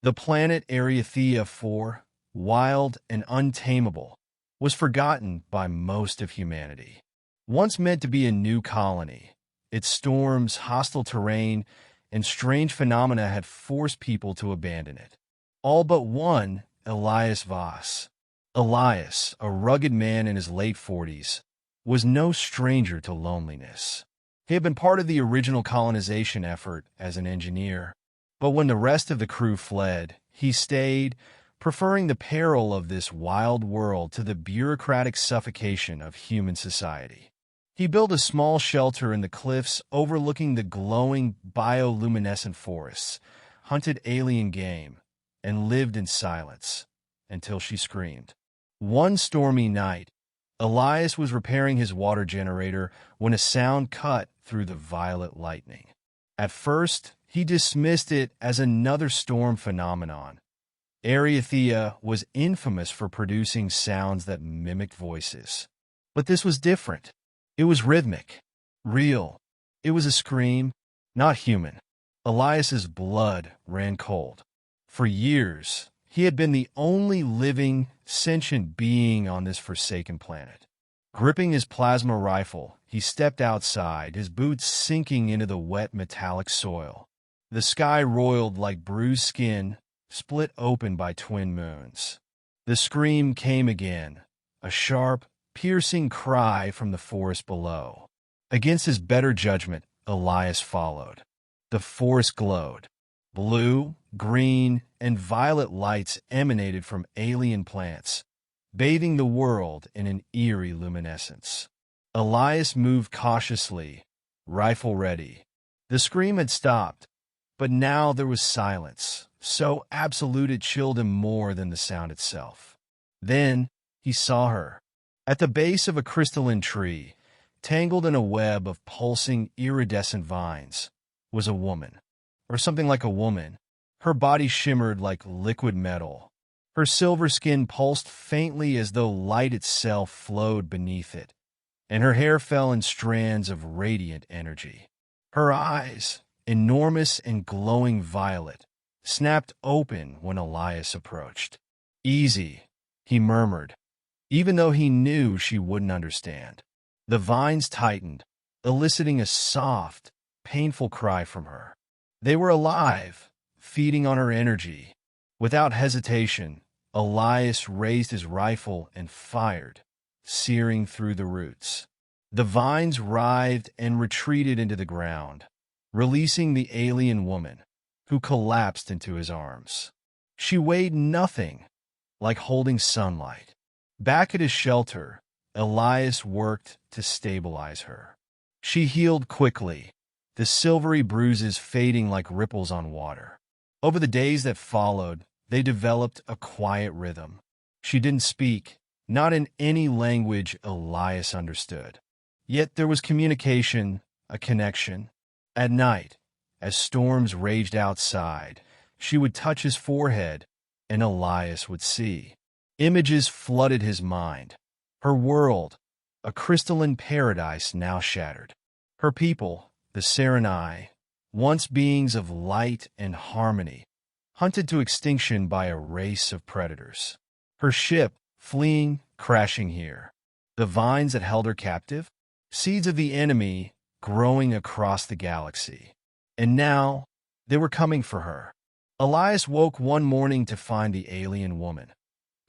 The planet Eriathea IV, wild and untamable, was forgotten by most of humanity. Once meant to be a new colony, its storms, hostile terrain, and strange phenomena had forced people to abandon it. All but one, Elias Voss. Elias, a rugged man in his late 40s, was no stranger to loneliness. He had been part of the original colonization effort as an engineer, but when the rest of the crew fled, he stayed, preferring the peril of this wild world to the bureaucratic suffocation of human society. He built a small shelter in the cliffs overlooking the glowing bioluminescent forests, hunted alien game, and lived in silence until she screamed. One stormy night, Elias was repairing his water generator when a sound cut through the violet lightning. At first, he dismissed it as another storm phenomenon. Eriathea was infamous for producing sounds that mimicked voices. But this was different. It was rhythmic, real. It was a scream, not human. Elias's blood ran cold. For years, he had been the only living, sentient being on this forsaken planet. Gripping his plasma rifle, he stepped outside, his boots sinking into the wet metallic soil. The sky roiled like bruised skin, split open by twin moons. The scream came again, a sharp, piercing cry from the forest below. Against his better judgment, Elias followed. The forest glowed. Blue, green, and violet lights emanated from alien plants, bathing the world in an eerie luminescence. Elias moved cautiously, rifle ready. The scream had stopped, but now there was silence, so absolute it chilled him more than the sound itself. Then he saw her. At the base of a crystalline tree, tangled in a web of pulsing, iridescent vines, was a woman, or something like a woman. Her body shimmered like liquid metal. Her silver skin pulsed faintly as though light itself flowed beneath it, and her hair fell in strands of radiant energy. Her eyes, enormous and glowing violet, snapped open when Elias approached. "Easy," he murmured, even though he knew she wouldn't understand. The vines tightened, eliciting a soft, painful cry from her. They were alive, feeding on her energy. Without hesitation, Elias raised his rifle and fired, searing through the roots. The vines writhed and retreated into the ground, releasing the alien woman, who collapsed into his arms. She weighed nothing, like holding sunlight. Back at his shelter, Elias worked to stabilize her. She healed quickly, the silvery bruises fading like ripples on water. Over the days that followed, they developed a quiet rhythm. She didn't speak, not in any language Elias understood. Yet there was communication, a connection. At night, as storms raged outside, she would touch his forehead, and Elias would see. Images flooded his mind. Her world, a crystalline paradise now shattered. Her people, the Serenai, once beings of light and harmony, hunted to extinction by a race of predators. Her ship, fleeing, crashing here. The vines that held her captive, seeds of the enemy growing across the galaxy. And now, they were coming for her. Elias woke one morning to find the alien woman,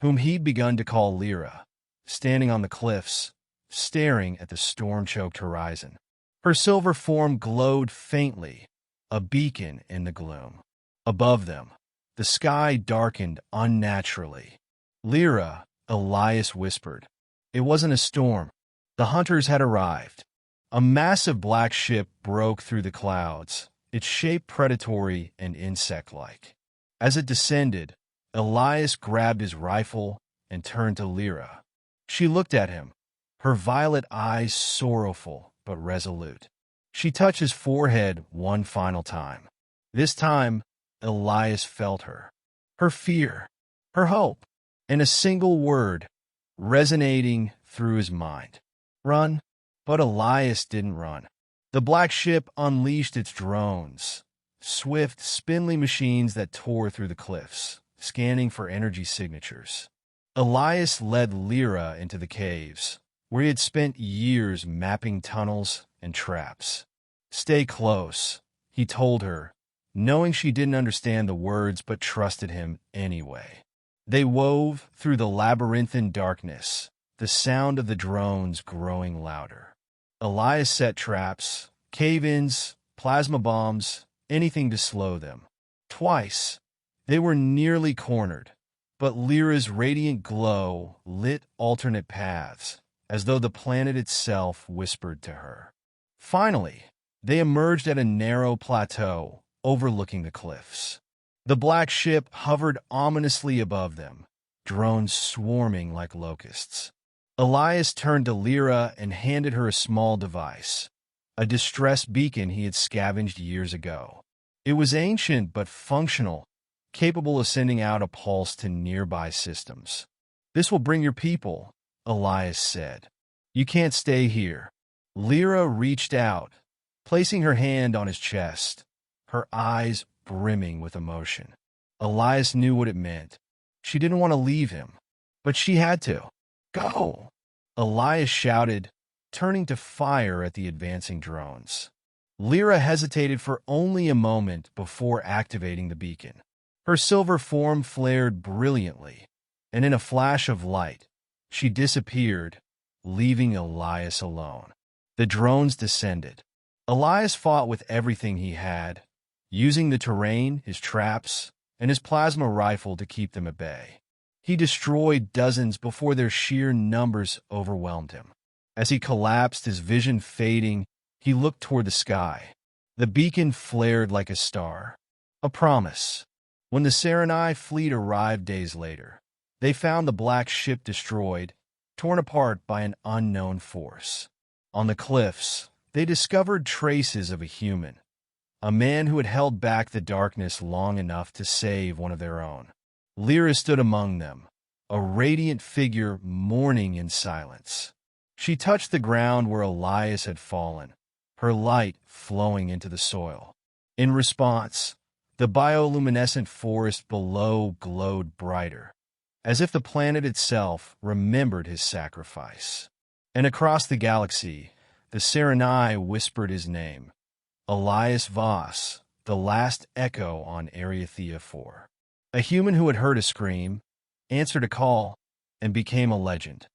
whom he'd begun to call Lira, standing on the cliffs, staring at the storm-choked horizon. Her silver form glowed faintly, a beacon in the gloom. Above them, the sky darkened unnaturally. "Lira," Elias whispered. It wasn't a storm. The hunters had arrived. A massive black ship broke through the clouds, its shape predatory and insect-like. As it descended, Elias grabbed his rifle and turned to Lira. She looked at him, her violet eyes sorrowful but resolute. She touched his forehead one final time. This time, Elias felt her. Her fear, her hope, and a single word resonating through his mind. Run. But Elias didn't run. The black ship unleashed its drones, swift, spindly machines that tore through the cliffs, scanning for energy signatures. Elias led Lira into the caves, where he had spent years mapping tunnels and traps. "Stay close," he told her, knowing she didn't understand the words but trusted him anyway. They wove through the labyrinthine darkness, the sound of the drones growing louder. Elias set traps, cave-ins, plasma bombs, anything to slow them. Twice, they were nearly cornered, but Lyra's radiant glow lit alternate paths, as though the planet itself whispered to her. Finally, they emerged at a narrow plateau overlooking the cliffs. The black ship hovered ominously above them, drones swarming like locusts. Elias turned to Lira and handed her a small device, a distress beacon he had scavenged years ago. It was ancient but functional, capable of sending out a pulse to nearby systems. "This will bring your people," Elias said. "You can't stay here." Lira reached out, placing her hand on his chest, her eyes brimming with emotion. Elias knew what it meant. She didn't want to leave him, but she had to. "Go!" Elias shouted, turning to fire at the advancing drones. Lira hesitated for only a moment before activating the beacon. Her silver form flared brilliantly, and in a flash of light, she disappeared, leaving Elias alone. The drones descended. Elias fought with everything he had, using the terrain, his traps, and his plasma rifle to keep them at bay. He destroyed dozens before their sheer numbers overwhelmed him. As he collapsed, his vision fading, he looked toward the sky. The beacon flared like a star. A promise. When the Serenai fleet arrived days later, they found the black ship destroyed, torn apart by an unknown force. On the cliffs, they discovered traces of a human, a man who had held back the darkness long enough to save one of their own. Lira stood among them, a radiant figure mourning in silence. She touched the ground where Elias had fallen, her light flowing into the soil. In response, the bioluminescent forest below glowed brighter, as if the planet itself remembered his sacrifice. And across the galaxy, the Serenai whispered his name, Elias Voss, the last echo on Eriathea IV. A human who had heard a scream, answered a call, and became a legend.